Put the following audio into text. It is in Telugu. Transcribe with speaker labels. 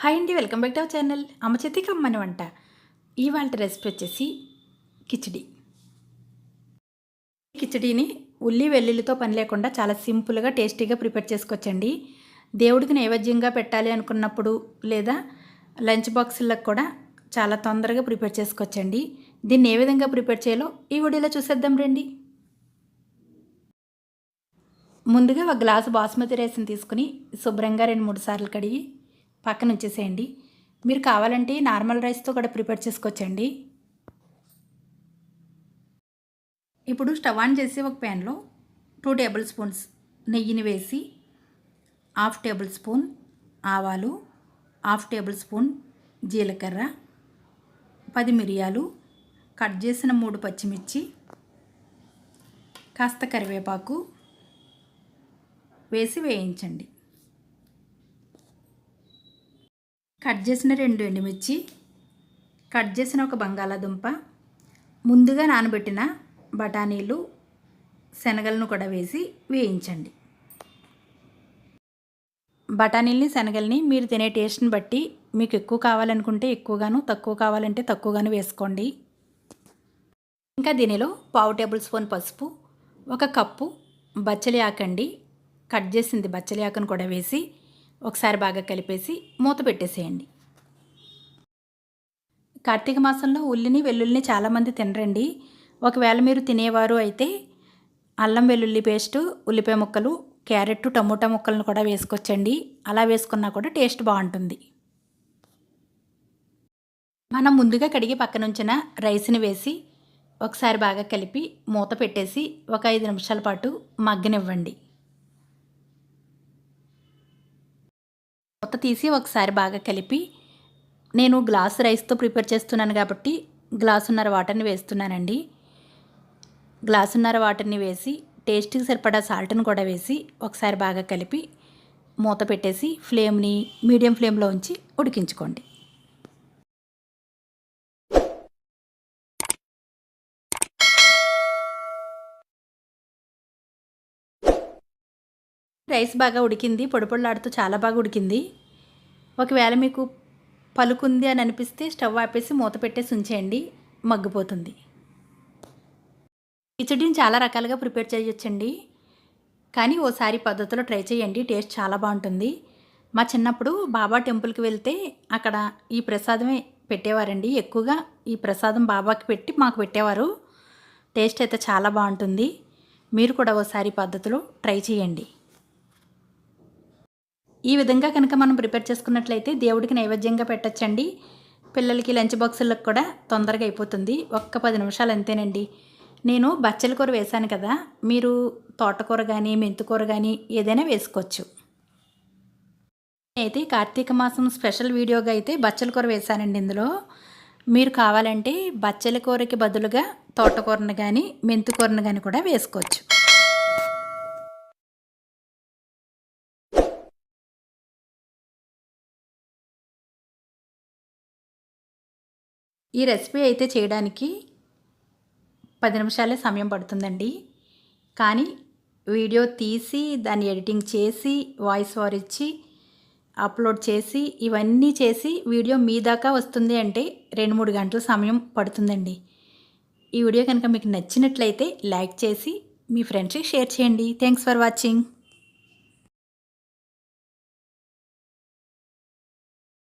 Speaker 1: హాయ్ అండి, welcome back to our channel అమ్మ చేతి కమ్మని వంట. ఇవాళ రెసిపీ వచ్చేసి కిచిడి. కిచిడీని ఉల్లి వెల్లుల్లితో పని లేకుండా చాలా సింపుల్గా టేస్టీగా ప్రిపేర్ చేసుకోవచ్చండి. దేవుడికి నైవేద్యంగా పెట్టాలి అనుకున్నప్పుడు లేదా లంచ్ బాక్సులకు కూడా చాలా తొందరగా ప్రిపేర్ చేసుకోవచ్చండి. దీన్ని ఏ విధంగా ప్రిపేర్ చేయాలో ఈ వీడియోలో చూసేద్దాం రండి. ముందుగా ఒక గ్లాసు బాస్మతి రైస్ని తీసుకుని శుభ్రంగా 2-3 సార్లు కడిగి పక్కన ఉంచేసేయండి. మీరు కావాలంటే నార్మల్ రైస్తో కూడా ప్రిపేర్ చేసుకోవచ్చండి. ఇప్పుడు స్టవ్ ఆన్ చేసి ఒక ప్యాన్లో 2 టేబుల్ స్పూన్స్ నెయ్యిని వేసి 1/2 టేబుల్ స్పూన్ ఆవాలు, 1/2 టేబుల్ స్పూన్ జీలకర్ర, 10 మిరియాలు, కట్ చేసిన 3 పచ్చిమిర్చి, కాస్త కరివేపాకు వేసి వేయించండి. కట్ చేసిన 2 ఎండుమిర్చి, కట్ చేసిన ఒక బంగాళాదుంప, ముందుగా నానబెట్టిన బఠానీలు, శనగలను కూడా వేసి వేయించండి. బఠానీల్ని శనగల్ని మీరు తినే టేస్ట్ని బట్టి మీకు ఎక్కువ కావాలనుకుంటే ఎక్కువగాను, తక్కువ కావాలంటే తక్కువగాను వేసుకోండి. ఇంకా దీనిలో 1/2 టేబుల్ స్పూన్ పసుపు, 1 కప్పు బచ్చలి ఆకండి, కట్ చేసింది బచ్చలి ఆకును కూడా వేసి ఒకసారి బాగా కలిపేసి మూత పెట్టేసేయండి. కార్తీక మాసంలో ఉల్లిని వెల్లుల్లిని చాలామంది తినరండి. ఒకవేళ మీరు తినేవారు అయితే అల్లం వెల్లుల్లి పేస్టు, ఉల్లిపాయ ముక్కలు, క్యారెట్, టమోటా ముక్కలను కూడా వేసుకోవచ్చండి. అలా వేసుకున్నా కూడా టేస్ట్ బాగుంటుంది. మనం ముందుగా కడిగి పక్కనుంచిన రైస్ని వేసి ఒకసారి బాగా కలిపి మూత పెట్టేసి ఒక 5 నిమిషాల పాటు మగ్గనివ్వండి. మూత తీసి ఒకసారి బాగా కలిపి, నేను గ్లాస్ రైస్తో ప్రిపేర్ చేస్తున్నాను కాబట్టి గ్లాసున్నర వాటర్ని వేస్తున్నానండి. గ్లాసున్నర వాటర్ని వేసి టేస్ట్కి సరిపడా సాల్ట్ని కూడా వేసి ఒకసారి బాగా కలిపి మూత పెట్టేసి ఫ్లేమ్ని మీడియం ఫ్లేమ్లో ఉంచి ఉడికించుకోండి. రైస్ బాగా ఉడికింది, పొడి పొడిలాడుతూ చాలా బాగా ఉడికింది. ఒకవేళ మీకు పలుకుంది అని అనిపిస్తే స్టవ్ ఆపేసి మూత పెట్టేసి ఉంచేయండి, మగ్గిపోతుంది. కిచిడిని చాలా రకాలుగా ప్రిపేర్ చేయొచ్చండి, కానీ ఓసారి పద్ధతిలో ట్రై చేయండి, టేస్ట్ చాలా బాగుంటుంది. మా చిన్నప్పుడు బాబా టెంపుల్కి వెళ్తే అక్కడ ఈ ప్రసాదమే పెట్టేవారండి. ఎక్కువగా ఈ ప్రసాదం బాబాకి పెట్టి మాకు పెట్టేవారు. టేస్ట్ అయితే చాలా బాగుంటుంది. మీరు కూడా ఓసారి పద్ధతిలో ట్రై చేయండి. ఈ విధంగా కనుక మనం ప్రిపేర్ చేసుకున్నట్లయితే దేవుడికి నైవేద్యంగా పెట్టచ్చండి. పిల్లలకి లంచ్ బాక్సులకు కూడా తొందరగా అయిపోతుంది. ఒక్క 10 నిమిషాలు అంతేనండి. నేను బచ్చల కూర వేశాను కదా, మీరు తోటకూర కానీ మెంతికూర కానీ ఏదైనా వేసుకోవచ్చు. అయితే కార్తీక మాసం స్పెషల్ వీడియోగా అయితే బచ్చల కూర వేశానండి. ఇందులో మీరు కావాలంటే బచ్చల కూరకి బదులుగా తోటకూరను కానీ మెంతికూరను కానీ కూడా వేసుకోవచ్చు. ఈ రెసిపీ అయితే చేయడానికి 10 నిమిషాలే సమయం పడుతుందండి. కానీ వీడియో తీసి దాన్ని ఎడిటింగ్ చేసి వాయిస్ ఓవర్ ఇచ్చి అప్లోడ్ చేసి ఇవన్నీ చేసి వీడియో మీ దాకా వస్తుంది అంటే 2-3 గంటల సమయం పడుతుందండి. ఈ వీడియో కనుక మీకు నచ్చినట్లయితే లైక్ చేసి మీ ఫ్రెండ్స్కి షేర్ చేయండి. Thanks for watching.